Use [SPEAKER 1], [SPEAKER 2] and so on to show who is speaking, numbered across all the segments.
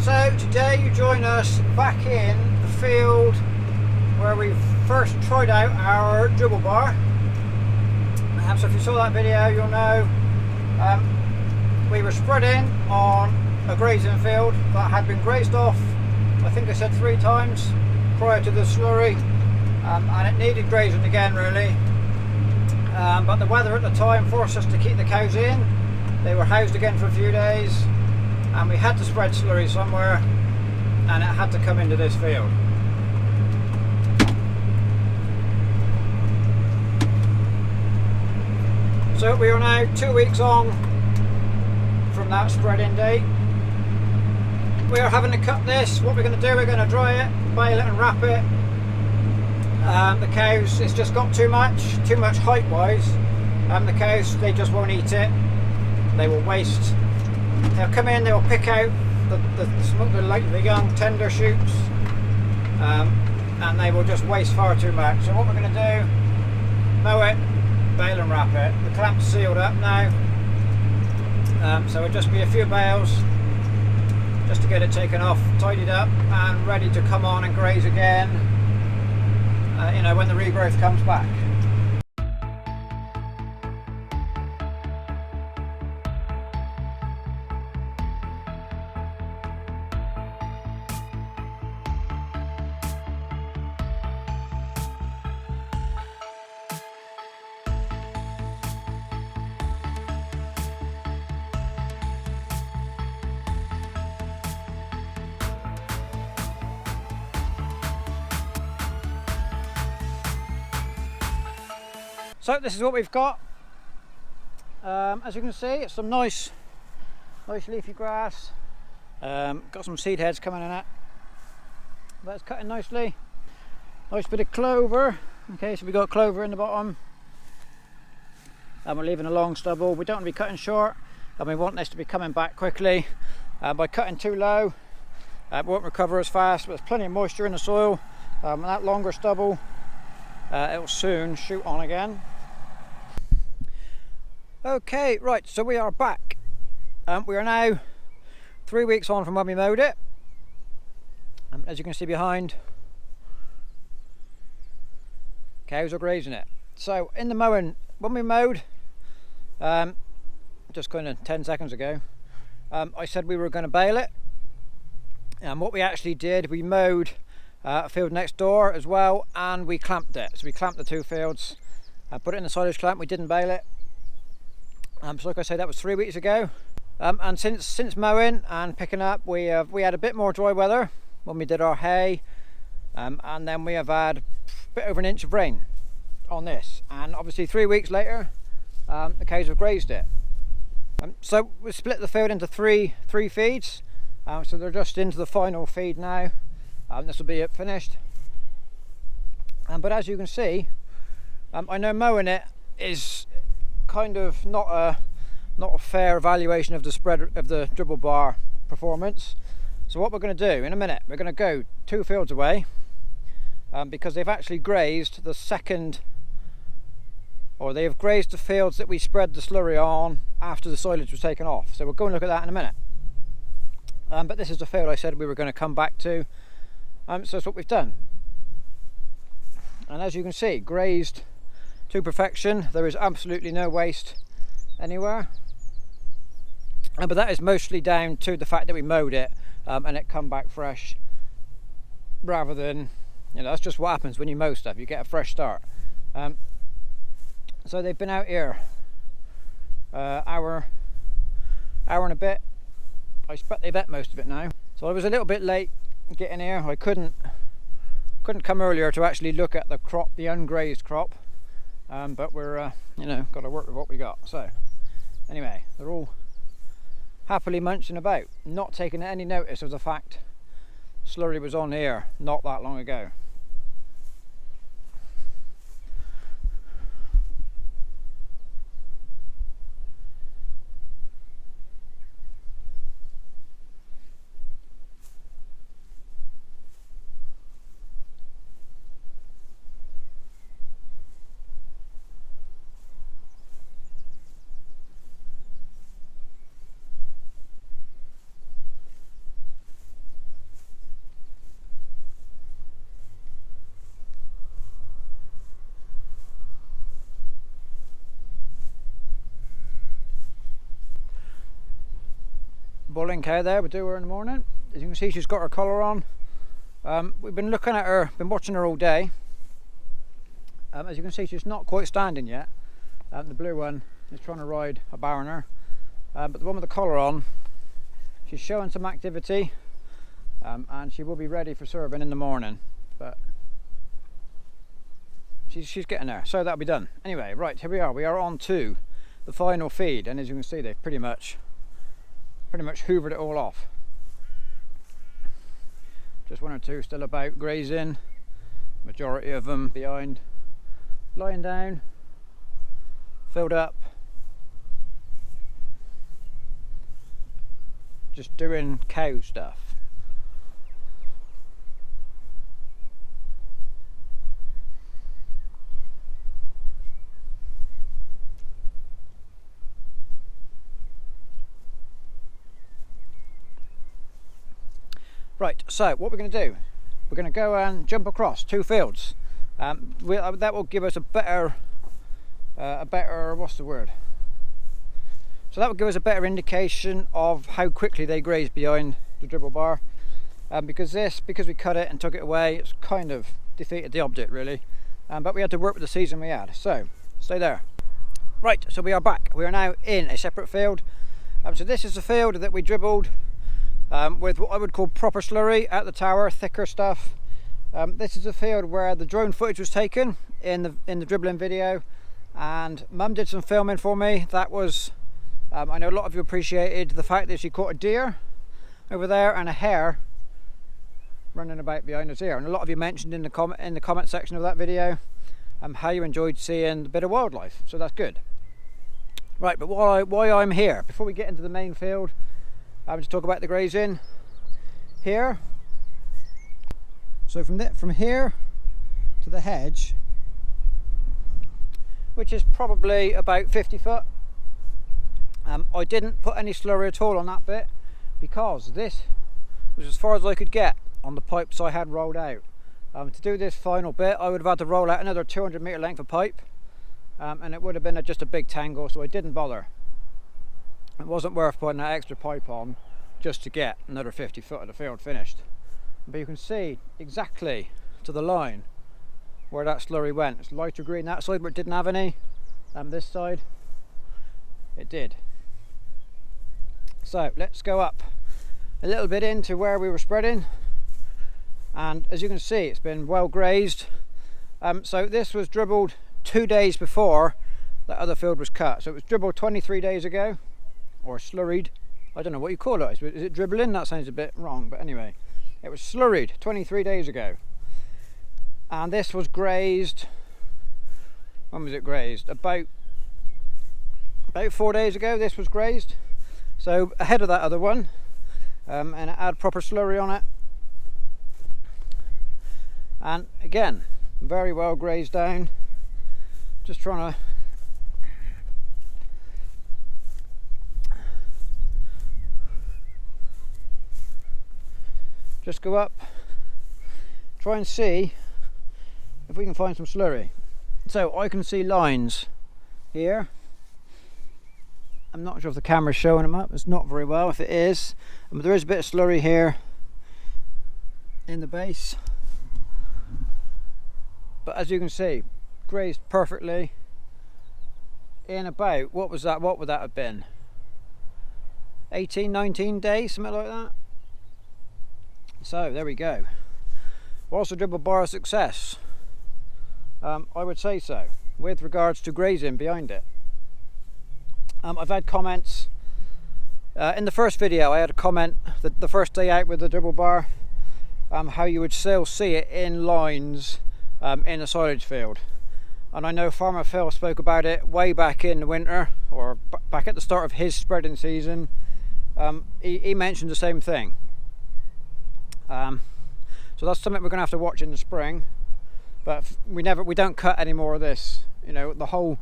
[SPEAKER 1] So today you join us back in the field where we first tried out our dribble bar. So if you saw that video, you'll know we were spreading on a grazing field that had been grazed off, I think I said 3 times prior to the slurry, and it needed grazing again really, but the weather at the time forced us to keep the cows in. They were housed again for a few days and we had to spread slurry somewhere, and it had to come into this field. So we are now 2 weeks on from that spreading date. We are having to cut this. What we're going to do, we're going to dry it, bale it and wrap it. The cows, it's just got too much height wise. The cows, they just won't eat it. They will waste. They'll come in, they'll pick out the young tender shoots, and they will just waste far too much. So what we're going to do, mow it, bale and wrap it. The clamp's sealed up now, so it'll just be a few bales just to get it taken off, tidied up and ready to come on and graze again, you know, when the regrowth comes back. So this is what we've got. As you can see, it's some nice leafy grass. Got some seed heads coming in it. That's cutting nicely. Nice bit of clover. Okay, so we got clover in the bottom. And we're leaving a long stubble. We don't want to be cutting short, and we want this to be coming back quickly. By cutting too low, it won't recover as fast. But there's plenty of moisture in the soil. And that longer stubble, it will soon shoot on again. Okay, right, so we are back. We are now 3 weeks on from when we mowed it. As you can see behind, cows are grazing it. So in the mowing, when we mowed, just kind of 10 seconds ago, I said we were going to bale it. And what we actually did, we mowed a field next door as well, and we clamped it. So we clamped the 2 fields, put it in the silage clamp. We didn't bale it. So like I say, that was 3 weeks ago. And since mowing and picking up, we had a bit more dry weather when we did our hay, and then we have had a bit over an inch of rain on this. And obviously 3 weeks later, the cows have grazed it. So we split the field into three feeds. So they're just into the final feed now. This will be it finished. But as you can see, I know mowing it is kind of not a fair evaluation of the spread of the dribble bar performance. So what we're going to do in a minute, we're going to go 2 fields away, because they've actually grazed the second, or they have grazed the fields that we spread the slurry on after the silage was taken off. So we'll go and look at that in a minute. But this is the field I said we were going to come back to. So that's what we've done. And as you can see, grazed to perfection. There is absolutely no waste anywhere. But that is mostly down to the fact that we mowed it, and it come back fresh, rather than, you know, that's just what happens when you mow stuff. You get a fresh start. So they've been out here hour and a bit. I expect they've ate most of it now. So I was a little bit late getting here. I couldn't come earlier to actually look at the crop, the ungrazed crop. But we're you know, got to work with what we got. So anyway, they're all happily munching about, not taking any notice of the fact slurry was on here not that long ago. bulling cow there. We'll do her in the morning. As you can see, she's got her collar on. We've been looking at her, been watching her all day. As you can see, she's not quite standing yet. The blue one is trying to ride a barrener, but the one with the collar on, she's showing some activity, and she will be ready for serving in the morning. But she's getting there, so that'll be done. Anyway, right, here we are. We are on to the final feed, and as you can see, they've pretty much hoovered it all off. Just one or two still about grazing. Majority of them behind, lying down, filled up, just doing cow stuff. Right, so what we're going to do, we're going to go and jump across 2 fields. That will give us a better, what's the word? So that will give us a better indication of how quickly they graze behind the dribble bar. Because we cut it and took it away, it's kind of defeated the object really. But we had to work with the season we had, so stay there. Right, so we are back. We are now in a separate field. So this is the field that we dribbled with what I would call proper slurry at the tower, thicker stuff. This is a field where the drone footage was taken in the dribbling video, and Mum did some filming for me. That was, I know a lot of you appreciated the fact that she caught a deer over there and a hare running about behind us here, and a lot of you mentioned in the comment section of that video how you enjoyed seeing a bit of wildlife, so that's good. Right, but why I'm here, before we get into the main field, I want to talk about the grazing here. So from here to the hedge, which is probably about 50 foot, I didn't put any slurry at all on that bit because this was as far as I could get on the pipes I had rolled out. To do this final bit, I would have had to roll out another 200 metre length of pipe, and it would have been just a big tangle, so I didn't bother. It wasn't worth putting that extra pipe on just to get another 50 foot of the field finished. But you can see exactly to the line where that slurry went. It's lighter green that side, but it didn't have any. This side, it did. So let's go up a little bit into where we were spreading. And as you can see, it's been well grazed. So this was dribbled 2 days before that other field was cut. So it was dribbled 23 days ago. Or slurried, I don't know what you call it. Is it dribbling? That sounds a bit wrong, but anyway, it was slurried 23 days ago. And this was grazed, when was it grazed? About 4 days ago this was grazed. So ahead of that other one, and it had proper slurry on it. And again, very well grazed down. Just trying to just go up, try and see if we can find some slurry. So I can see lines here. I'm not sure if the camera's showing them up. It's not very well if it is. But there is a bit of slurry here in the base. But as you can see, grazed perfectly in about, what was that? What would that have been? 18, 19 days, something like that. So there we go. Was the dribble bar a success? I would say so, with regards to grazing behind it. I've had comments in the first video. I had a comment that the first day out with the dribble bar, how you would still see it in lines in a silage field. And I know Farmer Phil spoke about it way back in the winter, or back at the start of his spreading season. He mentioned the same thing. So that's something we're going to have to watch in the spring. But we don't cut any more of this. You know, the whole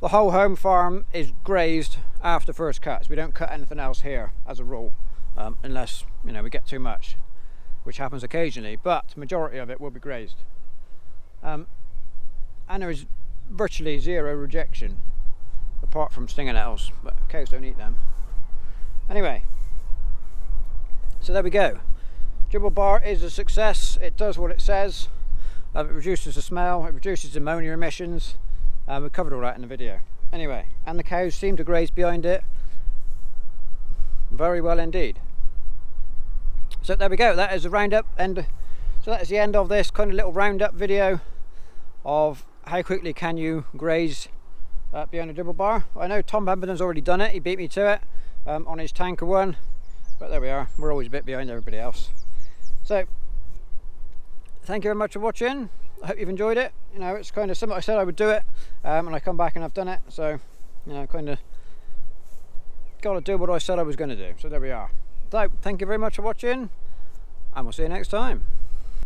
[SPEAKER 1] home farm is grazed after first cuts. We don't cut anything else here as a rule, unless we get too much, which happens occasionally. But the majority of it will be grazed, and there is virtually zero rejection, apart from stinging nettles. But cows don't eat them. Anyway, So there we go. Dribble bar is a success. It does what it says. It reduces the smell, it reduces ammonia emissions. We covered all that in the video. Anyway, and the cows seem to graze behind it very well indeed. So there we go. That is the roundup, and so that is the end of this kind of little roundup video of how quickly can you graze behind a dribble bar. I know Tom Pemberton's already done it. He beat me to it on his tanker one, but there we are. We're always a bit behind everybody else. So thank you very much for watching. I hope you've enjoyed it. You know, it's kind of similar. I said I would do it, and I come back and I've done it. So, you know, kind of got to do what I said I was going to do. So there we are. So thank you very much for watching, and we'll see you next time.